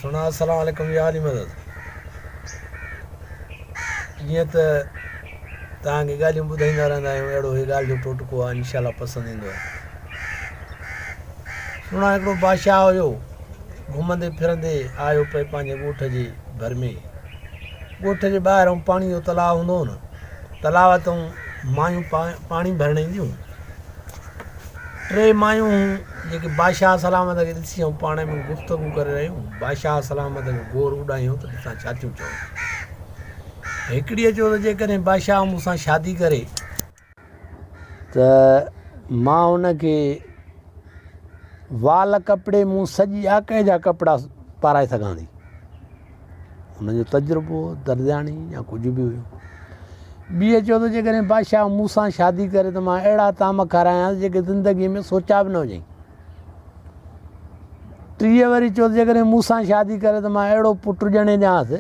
सुना अस्सलाम वालेकुम या अली मदद जीअं त तव्हांखे ॻाल्हियूं ॿुधाईंदा रहंदा आहियूं अहिड़ो हीअ ॻाल्हि जो टोटको आहे इंशाल्लाह पसंदि ईंदो आहे। सुना हिकिड़ो बादशाह हुयो घुमंदे फिरंदे आयो पए पंहिंजे ॻोठ जे घर में। ॻोठ जे ॿाहिरि पाणी जो तलाउ हूंदो हो न, तलाउ तां मायूं पाणी भरण ईंदियूं। टे मायूं जेके बादशाह सलामत खे ॾिसी ऐं पाण में गुफ़्तगू करे रहियूं। बादशाह सलामत खे गोर उॾायूं त ॾिसां छा थियूं चओ। हिकिड़ीअ चयो त जेकॾहिं बादशाह मूंसां शादी करे त मां हुनखे वाल कपिड़े मूं सॼी आके जा कपिड़ा पाराए सघां थी। हुनजो तजुर्बो दर्जाणी या कुझु बि हुयो। ॿीअ चयो त जेकॾहिं बादशाह मूंसां शादी करे त मां अहिड़ा ताम खारायांसि जेके ज़िंदगीअ में सोचा बि न हुजई। टीह वरी चयो त जेकॾहिं मूंसां शादी करे त मां अहिड़ो पुटु ॼणे ॾियांसि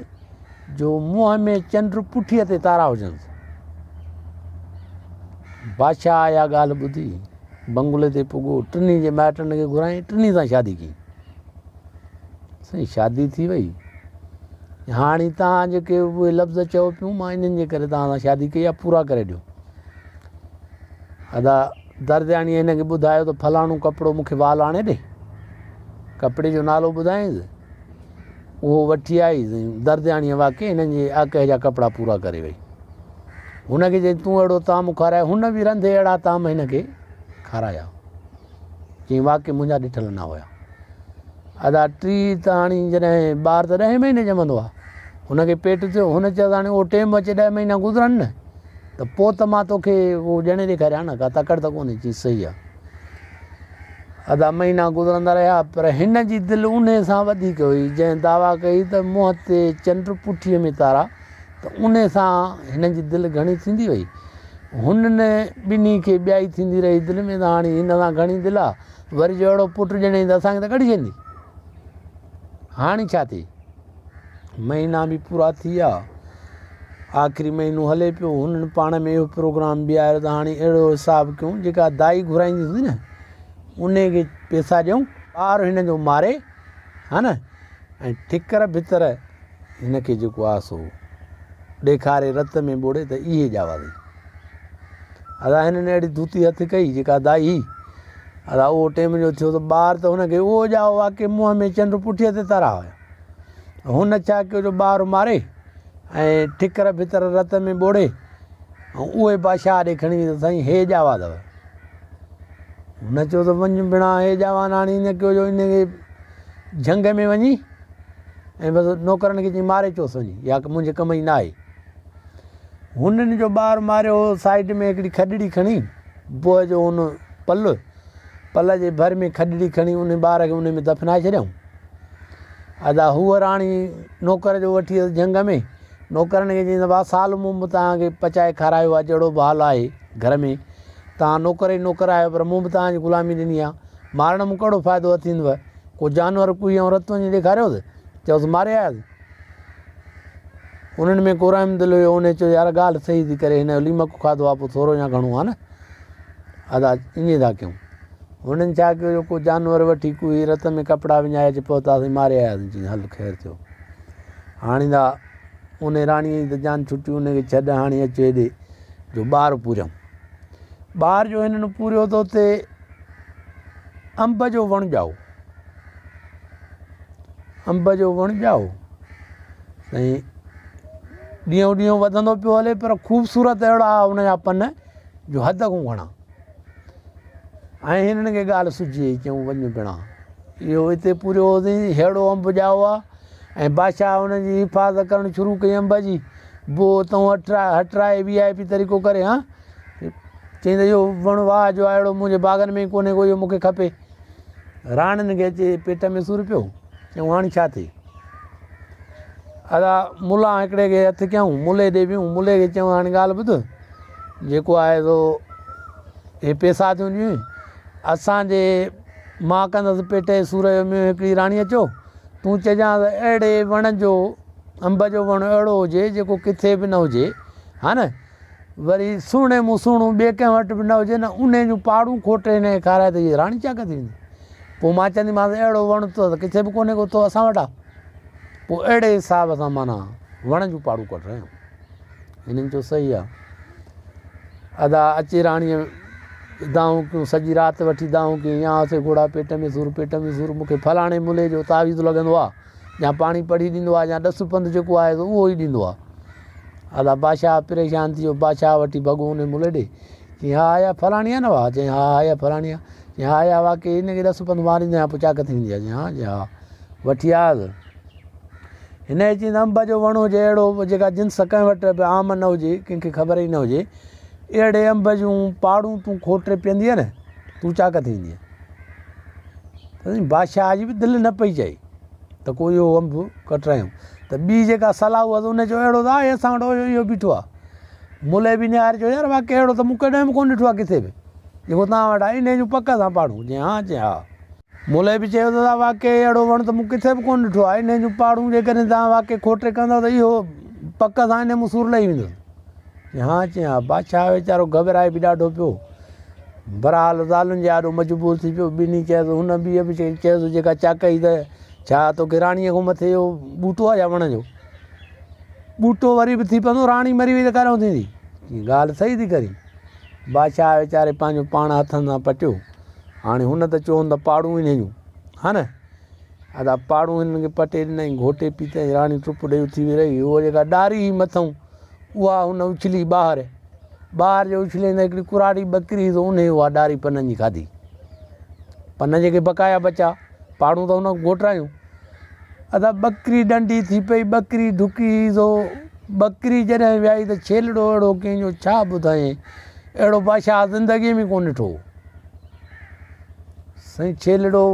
जो मुंहं में चंड पुठीअ ते तारा हुजनिसि। बादशाह इहा ॻाल्हि ॿुधी बंगले ते पुॻो, टिनी जे माइटनि खे घुराई, टिनी सां शादी कई। साईं शादी थी वई, हाणे तव्हां जेके उहे लफ़्ज़ चओ पियूं मां इन्हनि जे करे तव्हां सां शादी कई आहे, पूरा करे ॾियो। अदा दर्जाणीअ हिनखे ॿुधायो त फलाणो कपिड़ो मूंखे वाल आणे ॾे। कपिड़े जो नालो ॿुधाईंसि, उहो वठी आई। दर्जाणीअ वाक़ई हिननि जे आके जा कपिड़ा पूरा करे वई। हुनखे चई तूं अहिड़ो ताम खाराए, हुन बि रंधे अहिड़ा ताम हिनखे खाराया। चई वाक़ई मुंहिंजा ॾिठल न हुया। अदा टी त हाणे जॾहिं ॿार त 10 महीने ॼमंदो आहे, हुनखे पेट थियो। हुन चयो हाणे उहो टेम अचे 10 महीना गुज़रनि न, त पोइ त मां तोखे उहो ॼणे ॾेखारियां न, का तकड़ि त कोन्हे। चई सही आहे। अदा महीना गुज़रंदा रहिया, पर हिन जी दिलि उन सां वधीक हुई जंहिं दावा कई त मुंहं ते चंड पुठीअ में तारा, त उन सां हिन जी दिलि घणी थींदी वई। हुननि ॿिन्ही खे ॿियाई थींदी रही दिलि में, त हाणे हिन सां घणी दिलि आहे, वरी जो अहिड़ो पुटु ॼणे त असांखे त कढी छॾींदी। हाणे छा थिए, महीना बि पूरा थी विया, आख़िरी महीनो हले पियो। हुननि पाण में इहो प्रोग्राम बीहारियो त हाणे अहिड़ो हिसाबु कयूं, जेका दाई घुराईंदी हूंदी न उन खे पैसा ॾियूं, ॿार हिन जो मारे, हा न, ऐं ठिकर भितर हिन खे जेको आहे सो ॾेखारे रत में ॿोड़े त इहे ॼावा अथई। अदा हिननि अहिड़ी धूती हथ कई जेका दाई। अदा उहो टेम जो थियो त ॿार त हुनखे उहो ॼाओ वाक़ई मुंहं में चंड पुठीअ ते तारा हुया। हुन छा कयो जो ॿार मारे ऐं ठिकर भितर रत में ॿोड़े, ऐं उहे बादशाह ॾे खणी त साईं हे ॼावा अथव। हुन चयो त वञ बिना हे ॼावा न। हाणे ईअं कयो जो इनखे झंग में वञी ऐं बसि नौकरनि खे चई मारे चयोसि वञी, या मुंहिंजे कम जी न आहे। हुननि जो ॿारु मारियो, साइड में हिकिड़ी खॾड़ी खणी, बोअ जो हुन पल जे भर में खॾड़ी खणी उन ॿार खे उन में दफ़नाए छॾियऊं। अदा हूअ राणी नौकर जो वठी वियसि झंग में। नौकरनि खे चई भाउ साल मूं तव्हांखे पचाए खारायो आहे, जहिड़ो बि हाल आहे घर में, तव्हां नौकर ई नौकर आहियो, पर मूं बि तव्हांजी ग़ुलामी ॾिनी आहे। मारण में कहिड़ो फ़ाइदो थींदव। को जानवर कोई ऐं रत वञी ॾेखारियोसि, चयोसि मारे आयासीं। उन्हनि में को रहम दिलि हुयो। उन चयो यार ॻाल्हि सही थी करे, हिन जो लीमक खाधो आहे, पोइ थोरो या घणो आहे न। अदा ईअं था कयूं। हुननि छा कयो, को जानवर वठी कोई रत में कपिड़ा विञाए अची पहुतासीं, मारे आयासीं। चई हल ख़ैरु थियो। हाणे त उन राणीअ जी त जान छुटी, उनखे छॾ, हाणे अचो हेॾे जो ॿारु पूरियऊं। ॿार जो हिननि पूरियो त उते अंब जो वणु ॼाओ। अंब जो वणु ॼाओ साईं ॾींहों ॾींहों वधंदो पियो हले, पर ख़ूबसूरत अहिड़ा हुनजा पन जो हद खां घणा। ऐं हिननि खे ॻाल्हि सुझी वई, चयूं वञ पिणा इहो हिते पूरियो होसीं, अहिड़ो अंब ॼाओ आहे। ऐं बादशाह हुनजी हिफ़ाज़त करणु शुरू कई अंब जी। बो तूं हटराए VIP तरीक़ो करे, हा चई त इहो वणु वाह जो आहे, अहिड़ो मुंहिंजे बाग़नि में कोन्हे को, इहो मूंखे खपे। राणियुनि खे अचे पेट में सूरु पियो। चयूं हाणे छा थिए। अदा मुला हिकिड़े खे हथु कयूं, मुले ॾे वियूं। मुले खे चयूं हाणे ॻाल्हि ॿुध, जेको आहे सो हे पैसा थियूं ॾियूं असांजे, मां कंदसि पेट जे सूर में हिकिड़ी राणी अचो, तूं चइजांइ अहिड़े वण जो, अंब जो वणु अहिड़ो हुजे जेको किथे बि न हुजे, हा न, वरी सुहिणे मूं सुहिणो ॿिए कंहिं वटि बि न हुजे न, उन जूं पाड़ूं खोटे हिन खे खाराए त इहे राणी चाक थी वेंदी। पोइ मां चवंदीमांसि अहिड़ो वणु तो त किथे बि कोन्हे को, तो असां वटि आहे। पोइ अहिड़े हिसाब सां माना वण जूं पाड़ू कढ रहिया आहियूं। हिननि जो सही आहे। अदा अचे राणीअ दाऊं कयूं, सॼी राति वठी दाऊं कयूं, या हुते घोड़ा पेट में सूरु मूंखे फलाणे मुले जो तावीज़ लॻंदो आहे, या पाणी पढ़ी ॾींदो आहे, या ॾस पंध जेको आहे उहो ई ॾींदो आहे। अदा बादशाह परेशान थी वियो, बादशाह वठी भॻो हुन मुले ॾे, चई हा आया फलाणी आहे न वाह, चई हा आया फलाणी आहे, चई हा आया वाक़ई हिनखे 10 पंध मारींदो आहियां पोइ चाक थींदी आहे, चई हा चई हा वठी आया। हिन जे चई अंब जो वण हुजे अहिड़ो जेका जिन्स कंहिं वटि आम न हुजे, कंहिंखे ख़बर ई न हुजे, अहिड़े अंब जूं पाड़ूं तूं खोटे पीअंदीअ न तूं चाक थींदीअ। बादशाह जी बि दिलि न पई चई त कोई इहो अंब कटरायूं। त ॿी जेका सलाह हुआ त उन चयो अहिड़ो त आहे असां वटि इहो बीठो आहे। मुले बि निहारे चयो यार वाक़ई अहिड़ो त मूं कॾहिं बि कोन ॾिठो आहे किथे बि जेको तव्हां वटि आहे, इन जूं पक सां पाड़ूं, चई हा चई हा। मुले बि चयो त वाक़ई अहिड़ो वण त मूं किथे बि कोन ॾिठो आहे, इन जूं पाड़ूं जेकॾहिं तव्हां वाक़ई खोटे कंदव त इहो पक सां इन मूं सूरु लही वेंदो। हा चई हा। बादशाह वीचारो घबराए बि ॾाढो पियो, बरहाल ज़ालुनि जे ॾाढो मजबूर थी पियो। ॿिन्ही चयोसि, हुन ॿीअ बि चयोसि जेका चाक ई त छा तोखे राणीअ खां मथे इहो ॿूटो आहे या वण जो ॿूटो वरी बि थी पवंदो, राणी मरी वई त काॾों थींदी, ॻाल्हि सही थी करी। बादशाह वीचारे पंहिंजो पाण हथनि सां पटियो। हाणे हुन त चवनि त पाड़ूं हिन जूं हा न, अदा पाड़ूं हिननि खे पटे ॾिनई, घोटे पीते राणी चुप ॾेई उथी रही। उहा जेका ॾारी हुई मथां उहा हुन उछली ॿाहिरि जो उछले त हिकिड़ी कुराड़ी ॿकरी त उन उहा ॾारी पननि जी खाधी। पन जेके बकाया बचा पाड़ूं त हुन घोटरायूं। अदा ॿकरी ॾंडी थी पई, ॿकरी डुकी थो, ॿकरी जॾहिं वियाई त छेलड़ो अहिड़ो कंहिंजो छा ॿुधायईं, अहिड़ो बादशाह ज़िंदगीअ में कोन ॾिठो साईं। छेलड़ो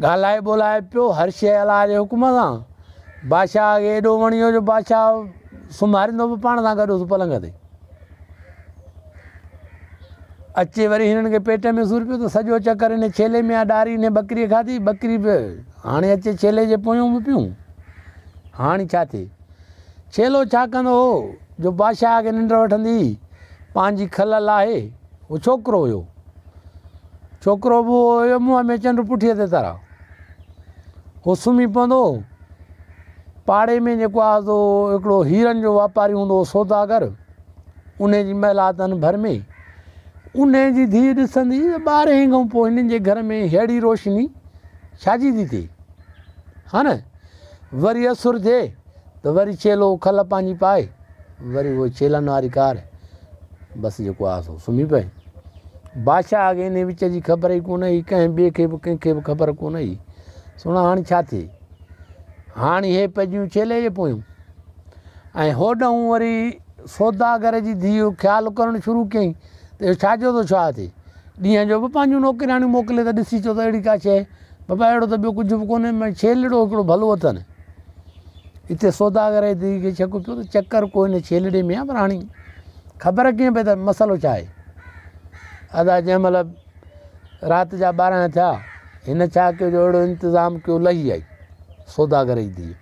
ॻाल्हाए ॿोलाए पियो हर शइ अलाह जे हुकुम सां। बादशाह खे एॾो वणियो जो बादशाह सुम्हारींदो बि पाण सां गॾु पलंग ते। अचे वरी हिननि खे पेट में सूरु पियो त सॼो चकर हिन छेले में आहे ॾारी, हिन ॿकरीअ खाधी, ॿकरी बि हाणे अचे छेले जे पोयूं बि पियूं। हाणे छा थिए, छेलो छा कंदो हो जो बादशाह खे निंड वठंदी पंहिंजी खल लाहे। उहो छोकिरो हुयो, छोकिरो बि हुयो मुंहं में चंड पुठीअ ते तरा। उहो सुम्ही पवंदो, पाड़े में जेको आहे सो हिकिड़ो हीरनि जो वापारी हूंदो हो सौदागर, उन जी महिलातनि भर में उन जी धीउ ॾिसंदी 12 खां पोइ हिननि जे घर में अहिड़ी रोशनी छाजी थी थिए हा न। वरी असुर थिए त वरी छेलो खल पंहिंजी पाए, वरी उहो छेलनि वारी कार बसि जेको आहे सो सुम्ही पए। बादशाह खे इन विच जी ख़बर ई कोन हुई, कंहिं ॿिए खे बि कंहिंखे बि ख़बर कोन हुई। सुणा हाणे छा थिए, हाणे हे पइजियूं छेले जे पोयूं ऐं होॾऊं वरी सौदागर जी धीउ ख़्यालु करणु शुरू कयईं त छाजो थो छा थिए। ॾींहं जो बि पंहिंजूं नौकिराणियूं मोकिले त ॾिसी चो त अहिड़ी का शइ, बाबा अहिड़ो त ॿियो कुझु बि कोन्हे, छेलड़ो हिकिड़ो भलो अथनि। हिते सौदागर जी धीउ खे शक पियो त चकर को हिन छेलड़े में आहे, पर हाणे ख़बर कीअं पए त मसालो छा आहे। अदा जंहिं महिल राति जा 12 थिया, हिन छा कयो जो अहिड़ो इंतिज़ामु कयो, लही आई सौदागर जी धीउ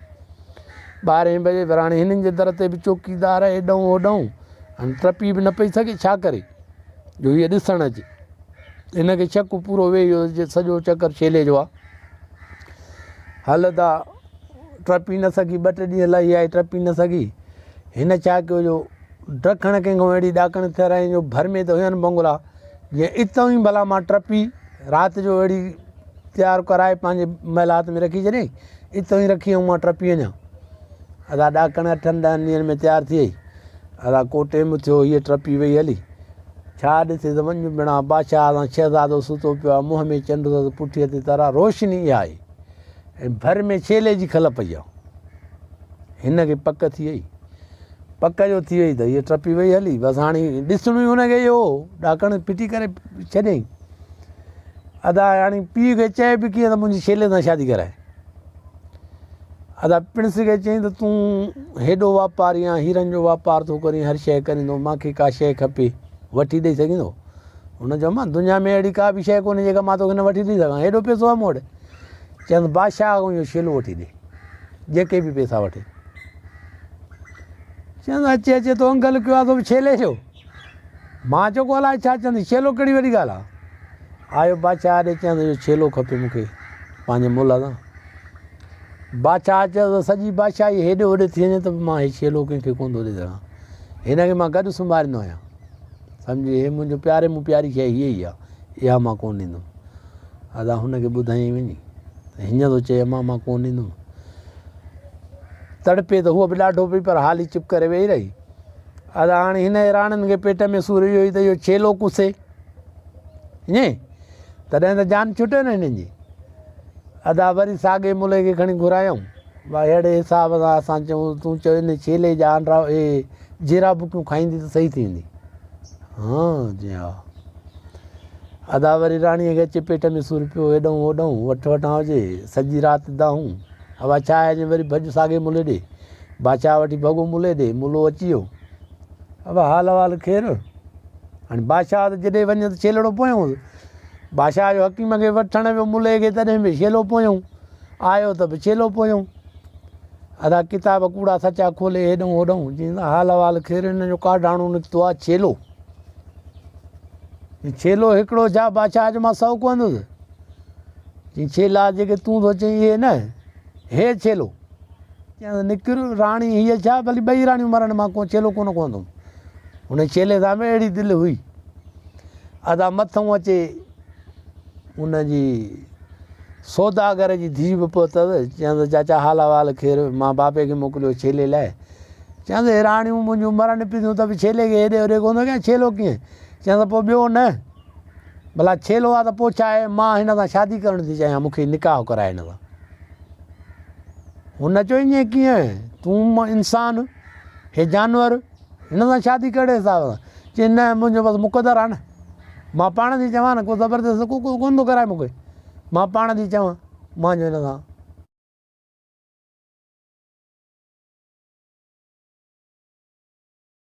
12 बजे। पर हाणे हिननि जे दर ते बि चौकीदार हेॾऊं होॾऊं, हाणे टपी बि न पई सघे, छा करे जो हीअ ॾिसणु अचे। हिनखे शक पूरो वेही वियो, सॼो चकर छेले जो आहे। हलंदा टपी न सघी, 2 ॾींहं लही आई, टपी न सघी। हिन छा कयो जो ॾखण कंहिंखां अहिड़ी ॾाकण थियाराई जो भर में त हुयनि बंगला, जीअं इतां ई भला मां टपी राति जो अहिड़ी तयारु कराए पंहिंजे महिलात में रखी छॾियईं, इतां ई रखी ऐं मां टपी वञा। अदा ॾाकण 8-10 ॾींहंनि में तयारु थी वई। अदा को टेम थियो, हीअ टपी वई हली, छा ॾिसे त वञु ॿिणा बादशाह सां शहज़ादो सुतो पियो आहे, मुंहं में चंड पुठीअ ते तरा, रोशनी इहा आहे ऐं भर में छेले जी खल पई आहे। हिन खे पक थी वई, पक जो थी वई त हीअ टपी वई हली। बसि हाणे ॾिसणो ई हुनखे इहो ॾाकण फिटी करे छॾियईं। अदा हाणे पीउ खे चए बि कीअं त मुंहिंजी छेले सां शादी कराए। अदा पिणस खे चयईं त तूं हेॾो वापारी आहीं, हीरनि जो वापारु थो करीं, हर शइ करींदो, मूंखे का शइ खपे वठी ॾेई सघींदो। हुन चयो मां दुनिया में अहिड़ी का बि शइ कोन्हे जेका मां तोखे न वठी ॾेई सघां, हेॾो पैसो आहे मूं वटि। चवंदुसि बादशाह खां इहो छेलो वठी ॾे, जेके बि पैसा वठे। चवंदो अचे अचे तो अंकल कयो आहे तो छेले जो। मां चयो अलाए छा चवंदी, छेलो कहिड़ी वॾी ॻाल्हि आहे। आयो बादशाह ॾे, चवंदो इहो छेलो खपे मूंखे पंहिंजे मुल सां। बादशाह चयो त सॼी बादशाही हेॾे होॾे थी वञे त मां हे छेलो कंहिंखे कोन थो ॾेई सघां, हिनखे मां गॾु संभालींदो आहियां, सम्झी हे मुंहिंजो प्यारे मूं प्यारी शइ हीअ ई आहे, इहा मां कोन ॾींदुमि। अदा हुनखे ॿुधाई वञी त हीअं थो चए मां कोन ॾींदुमि। तड़पे त हूअ बि ॾाढो पई पर हाली चुप करे वेही रही। अदा हाणे हिन राणियुनि खे पेट में सूर इहो ई त इहो छेलो कुसे ईअं, तॾहिं त जान छुटे न हिननि जी। अदा वरी साॻे मुले खे खणी घुरायूं, भाई अहिड़े हिसाब सां असां चऊं तूं चयो इन छेले जा अंडा जीरा बुकियूं खाईंदी त सही थींदी। हाँ जी हा। अदा वरी राणीअ खे अचे पेट में सूर पियो, हेॾऊं होॾऊं वठि वठां हुजे, सॼी राति दाहूं। अवा छा आहे वरी भॼ साॻे मुले ॾे, बादशाह वठी भॻो मुले ॾे, मुलो अची वियो। अब हाल वाल ख़ैरु, हाणे बादशाह त जॾहिं वञे त छेलड़ो पोयूं, बादशाह जो हकीम खे वठणु वियो मुले खे तॾहिं बि छेलो पोयूं, आयो त बि छेलो पोयूं। अदा किताब कूड़ा सचा खोले हेॾऊं होॾऊं, चई हाल वाल ख़ैरु, हिन जो काढाणो निकितो आहे छेलो। छेलो हिकिड़ो छा बादशाह जो मां 100 कोन्हंदुसि, चई छेला जेके तूं थो चई इहे न, हे छेलो। चई निकिर राणी हीअ छा, भली ॿई राणियूं मरण मां को छेलो कोन कोंदुमि। हुन छेले सां बि अहिड़ी दिलि हुई। अदा मथां अचे उनजी सौदागर जी धीउ बि पोइ अथव, चवंदो चाचा हाल वाल ख़ैरु, मां बाबे खे मोकिलियो छेले लाइ। चवंदो हे राणियूं मुंहिंजूं मरण पियूं त बि छेले खे हेॾे होॾे कोन थो कयां, छेलो कीअं? चवंदो पोइ ॿियो न, भला छेलो आहे त पोइ छा आहे, मां हिन सां शादी करणु थी चाहियां, मूंखे निकाह कराए हिन सां। हुन चयो ईअं कीअं, तूं इंसानु, हे जानवर, हिन सां शादी कहिड़े हिसाब सां? चई न मुंहिंजो बसि मुक़दरु आहे न, मां पाण थी चवां न, को ज़बरदस्त को कोन थो कराए मूंखे, मां पाण थी चवां, मुंहिंजो हिन सां